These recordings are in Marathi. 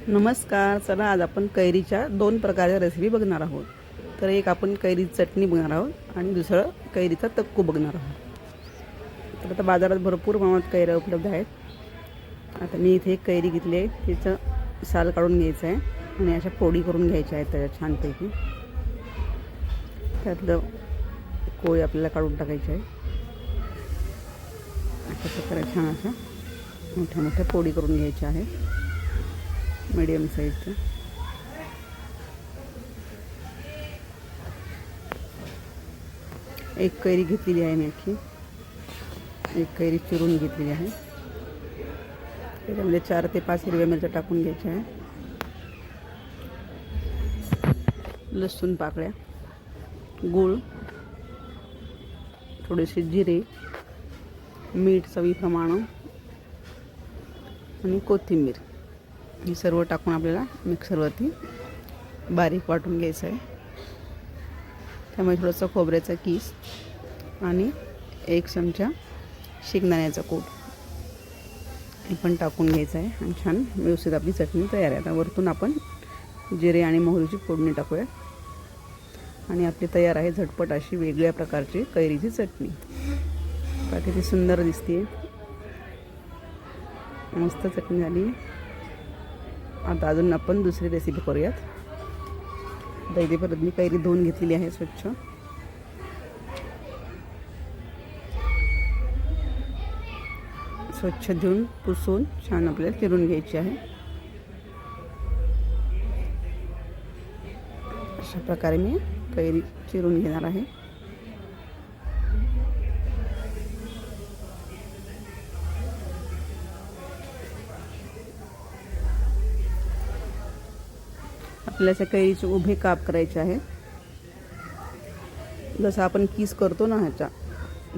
नमस्कार. चला आज आपण कैरीच्या दोन प्रकारच्या रेसिपी बघणार आहोत. तर एक आपण कैरीची चटणी बघणार आहोत आणि दुसरं कैरीचा तक्कू बघणार आहोत. तर आता बाजारात भरपूर प्रमाणात कैऱ्या उपलब्ध आहेत. आता मी इथे एक कैरी घेतली आहे, तिचं साल काढून घ्यायचं आहे आणि अशा फोडी करून घ्यायच्या आहेत त्याच्या छानपैकी. त्यातलं कोळी आपल्याला काढून टाकायची आहे. अशा प्रकारे छान अशा मोठ्या मोठ्या फोडी करून घ्यायच्या आहेत मीडियम साईजचं. एक कैरी घेतलेली आहे मी अख्खी. एक कैरी चिरून घेतलेली आहे. त्याच्यामध्ये 4 ते 5 हिरव्या मिरच्या टाकून घ्यायच्या आहे. लसूण पाकळ्या, गूळ, थोडेसे जिरे, मीठ चवीप्रमाणे आणि कोथिंबीर हे सर्व टाकून आपल्याला मिक्सरवरती बारीक वाटून घ्यायचं आहे. त्यामुळे थोडंसं खोबऱ्याचा किस आणि 1 चमचा शेंगदाण्याचा कूट हे पण टाकून घ्यायचं आहे आणि छान व्यवस्थित आपली चटणी तयार आहे. आता वरतून आपण जिरे आणि मोहरीची फोडणी टाकूया आणि आपली तयार आहे झटपट अशी वेगळ्या प्रकारची कैरीची चटणी. आता किती सुंदर दिसते, मस्त चटणी झाली. आता अजून आपण दुसरी रेसिपी करूयात. आता इथे परत मी कैरी धुवून घेतलेली आहे स्वच्छ. स्वच्छ धुवून पुसून छान आपल्याला चिरून घ्यायची आहे. अशा प्रकारे मी कैरी चिरून घेणार आहे. आपल्याला कैरीचे उभे काप करायचे आहेत. जसं आपण किस करतो ना ह्याच्या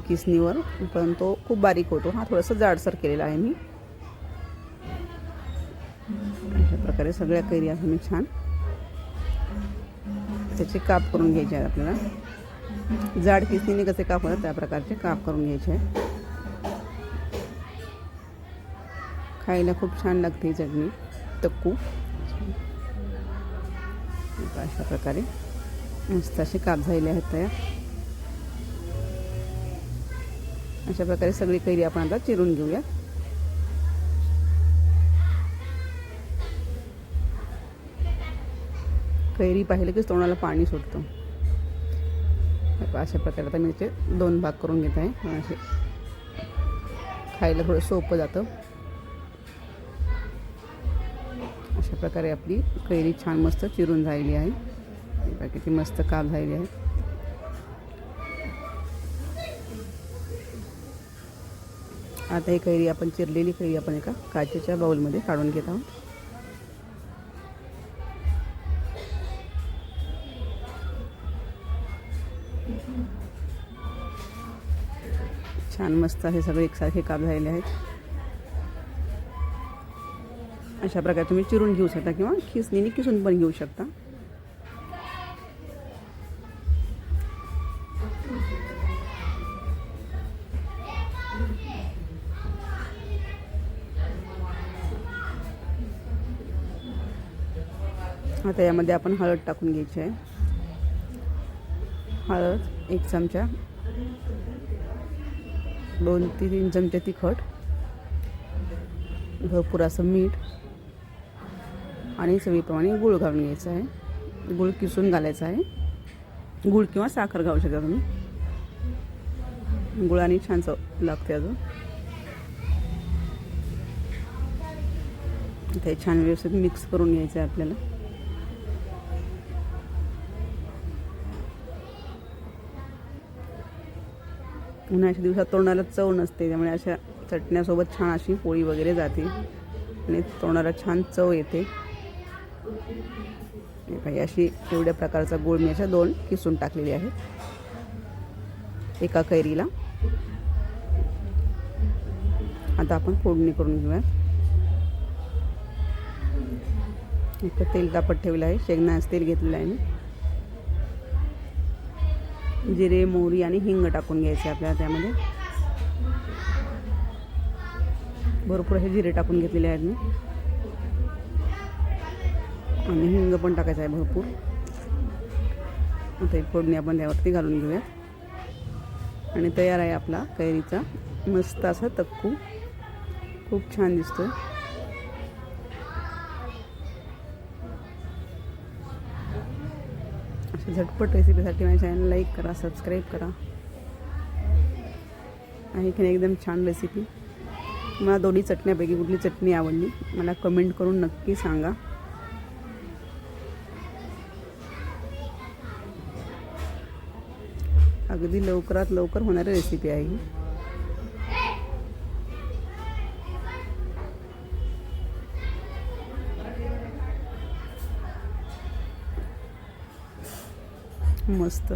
किसनीवर, पण तो खूप बारीक होतो. हा थोडासा जाडसर केलेला आहे मी. अशा प्रकारे सगळ्या कैरी असं मी छान त्याचे काप करून घ्यायचे आहेत. आपल्याला जाड किसनीने कसे काप होतात त्या प्रकारचे काप करून घ्यायचे आहे. खायला खूप छान लागते ही चटणी तक्कू. अशा प्रकारे मस्त असे काप झालेले आहेत तयार. अशा प्रकारे सगळी कैरी आपण आता चिरून घेऊया. कैरी पाहिलं की तोंडाला पाणी सुटतं. अशा प्रकारे आता मी त्याचे 2 भाग करून घेत आहे. असे खायला थोडं सोपं जातं. अशा प्रकारे आपली कैरी छान मस्त चिरून झालेली आहे. किती मस्त काप झालेली आहे. आता ही कैरी आपण चिरलेली कैरी आपण एका काचेच्या बाउलमध्ये काढून घेत आहोत. छान मस्त हे सगळे एकसारखे काप झालेले आहेत. अशा प्रकारे तुम्ही चिरून घेऊ शकता किंवा खिसणीने किसून पण घेऊ शकता. आता यामध्ये आपण हळद टाकून घ्यायची आहे. हळद 1 चमचा, 2 ते 3 चमचे तिखट, भरपूर असं मीठ आणि चवीप्रमाणे गूळ घालून घ्यायचा आहे. गूळ किसून घालायचा आहे. गूळ किंवा साखर घालू शकता तुम्ही. गुळाने छान चव लागते. अजून ते छान व्यवस्थित मिक्स करून घ्यायचं आहे आपल्याला. उन्हाळ्याच्या दिवसात तोंडाला चव नसते, त्यामुळे अशा चटण्यासोबत छान अशी पोळी वगैरे जाते आणि तोंडाला छान चव येते. अशी एवढ्या प्रकारचा गूळ मी अशा 2 किसून टाकलेली आहेत एका कैरीला. आता आपण फोडणी करून घेऊया. इथं तेल तापत ठेवलं आहे. शेंगदाण्याचं तेल घेतलेलं आहे मी. जिरे, मोहरी आणि हिंग टाकून घ्यायचे आपल्याला. त्यामध्ये भरपूर असे जिरे टाकून घेतलेले आहेत मी. आणि हिंग पण टाकायचं आहे भरपूर. आता ही फोडणी आपण त्यावरती घालून घेऊया. आणि तयार आहे आपला कैरीचा मस्त असा तक्कू. खूप छान दिसतोय. अशा झटपट रेसिपीसाठी माझ्या चॅनल लाईक करा, सबस्क्राईब करा. आहे की नाही एकदम छान रेसिपी. मला दोन्ही चटण्यापैकी कुठली चटणी आवडली मला कमेंट करून नक्की सांगा. अगदी लवकरात लवकर होणारी रेसिपी आहे ही. मस्त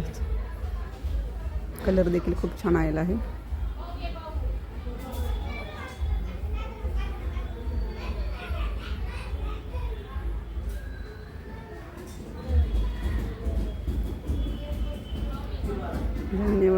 कलर देखील खूप छान आलेला आहे. धन्यवाद.